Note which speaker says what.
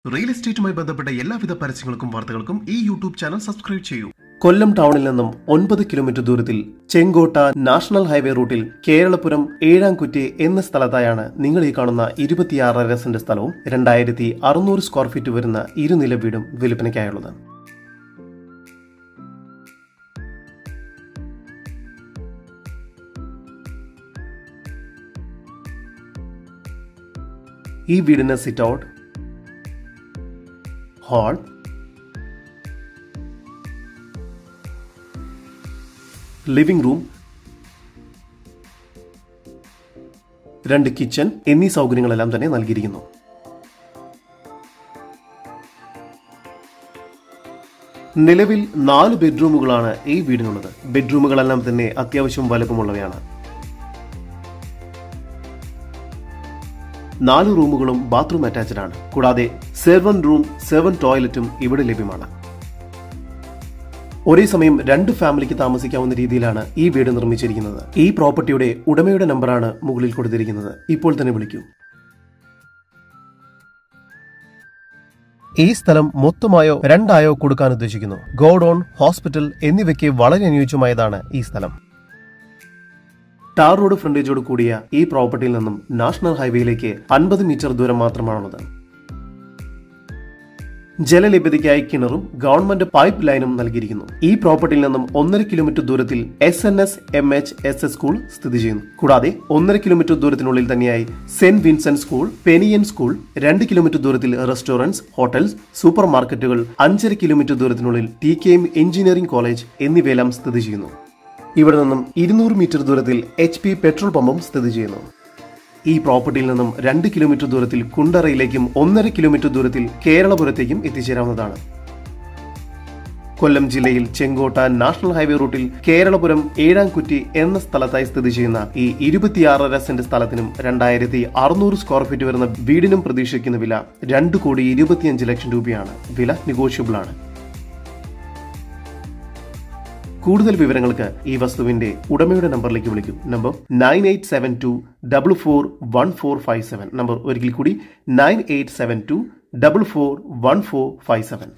Speaker 1: Realestateമായി ബന്ധപ്പെട്ട എല്ലാവിധ പരസ്യങ്ങൾക്കും വാർത്തകൾക്കും ഈ യൂട്യൂബ് ചാനൽ സബ്സ്ക്രൈബ് ചെയ്യൂ.
Speaker 2: കൊല്ലം ടൗണിൽ നിന്നും 9 കിലോമീറ്റർ ദൂരത്തിൽ ചെങ്കോട്ട നാഷണൽ ഹൈവേ റൂട്ടിൽ കേരളപുരം ഏഴാംകുറ്റി എന്ന സ്ഥലത്തായാണ് നിങ്ങൾ ഈ കാണുന്ന 26 സെന്റ് സ്ഥലവും 2600 സ്ക്വയർ ഫീറ്റ് വരുന്ന ഇരുനില വീടും വിൽപ്പനയ്ക്കായുള്ളത്. ഈ വീടിന് sit out, hall, living room, 2 kitchen എന്നീ സൗകര്യങ്ങളെല്ലാം തന്നെ നൽകിയിരിക്കുന്നു. നിലവിൽ 4 ബെഡ്റൂമുകളാണ് ഈ വീടിനുള്ളത്. ബെഡ്റൂമുകളെല്ലാം തന്നെ അത്യാവശ്യം വലുപ്പമുള്ളവയാണ്. 4 റൂമുകളും ബാത്റൂം അറ്റാച്ച്ഡ് ആണ്. കൂടാതെ സെർവന്റ് റൂം, സെർവന്റ് ടോയ്ലറ്റും ഇവിടെ ലഭ്യമാണ്. ഒരേ സമയം 2 ഫാമിലിക്ക് താമസിക്കാവുന്ന രീതിയിലാണ് ഈ വീട് നിർമ്മിച്ചിരിക്കുന്നത്. ഈ പ്രോപ്പർട്ടിയുടെ ഉടമയുടെ നമ്പറാണ് മുകളിൽ കൊടുത്തിരിക്കുന്നത്. ഇപ്പോൾ തന്നെ വിളിക്കൂ. ഈ സ്ഥലം മൊത്തമായോ രണ്ടായോ കൊടുക്കാൻ ഉദ്ദേശിക്കുന്നു. ഗോഡൌൺ, ഹോസ്പിറ്റൽ എന്നിവയ്ക്ക് വളരെ അനുയോജ്യമായതാണ് ഈ സ്ഥലം. ടാർ റോഡ് ഫ്രണ്ടേജോട് കൂടിയ ഈ പ്രോപ്പർട്ടിയിൽ നിന്നും നാഷണൽ ഹൈവേയിലേക്ക് 50 മീറ്റർ ദൂരം മാത്രമാണുള്ളത്. ജലലഭ്യതയ്ക്കായി കിണറും ഗവൺമെന്റ് പൈപ്പ് ലൈനും നൽകിയിരിക്കുന്നു. ഈ പ്രോപ്പർട്ടിയിൽ നിന്നും 1.5 കിലോമീറ്റർ ദൂരത്തിൽ SNSMHSS സ്കൂൾ സ്ഥിതി ചെയ്യുന്നു. കൂടാതെ 1.5 കിലോമീറ്റർ ദൂരത്തിനുള്ളിൽ തന്നെയായി സെന്റ് വിൻസെന്റ് സ്കൂൾ, പെനിയൻ സ്കൂൾ, 2 കിലോമീറ്റർ ദൂരത്തിൽ റെസ്റ്റോറന്റ്സ്, ഹോട്ടൽസ്, സൂപ്പർ മാർക്കറ്റുകൾ, 5.5 കിലോമീറ്റർ ദൂരത്തിനുള്ളിൽ TKM എഞ്ചിനീയറിംഗ് കോളേജ് എന്നിവയെല്ലാം സ്ഥിതി ചെയ്യുന്നു. ഇവിടെ നിന്നും 200 മീറ്റർ ദൂരത്തിൽ HP പെട്രോൾ പമ്പും സ്ഥിതി ചെയ്യുന്നു. ഈ പ്രോപ്പർട്ടിയിൽ നിന്നും 2 കിലോമീറ്റർ ദൂരത്തിൽ കുണ്ടറയിലേക്കും 1.5 കിലോമീറ്റർ ദൂരത്തിൽ കേരളപുരത്തേക്കും എത്തിച്ചേരാവുന്നതാണ്. കൊല്ലം ജില്ലയിൽ ചെങ്കോട്ട നാഷണൽ ഹൈവേ റൂട്ടിൽ കേരളപുരം ഏഴാംകുറ്റി എന്ന സ്ഥലത്തായി സ്ഥിതി ചെയ്യുന്ന ഈ 26 സെന്റ് സ്ഥലത്തിനും 2600 സ്ക്വയർ ഫീറ്റ് വരുന്ന വീടിനും പ്രതീക്ഷിക്കുന്ന വില 2,25 ലക്ഷം രൂപയാണ്. വില നെഗോഷ്യബിൾ ആണ്. കൂടുതൽ വിവരങ്ങൾക്ക് ഈ വസ്തുവിന്റെ ഉടമയുടെ നമ്പറിലേക്ക് വിളിക്കും. നമ്പർ 9872441457. നമ്പർ ഒരിക്കൽ കൂടി 9872441457.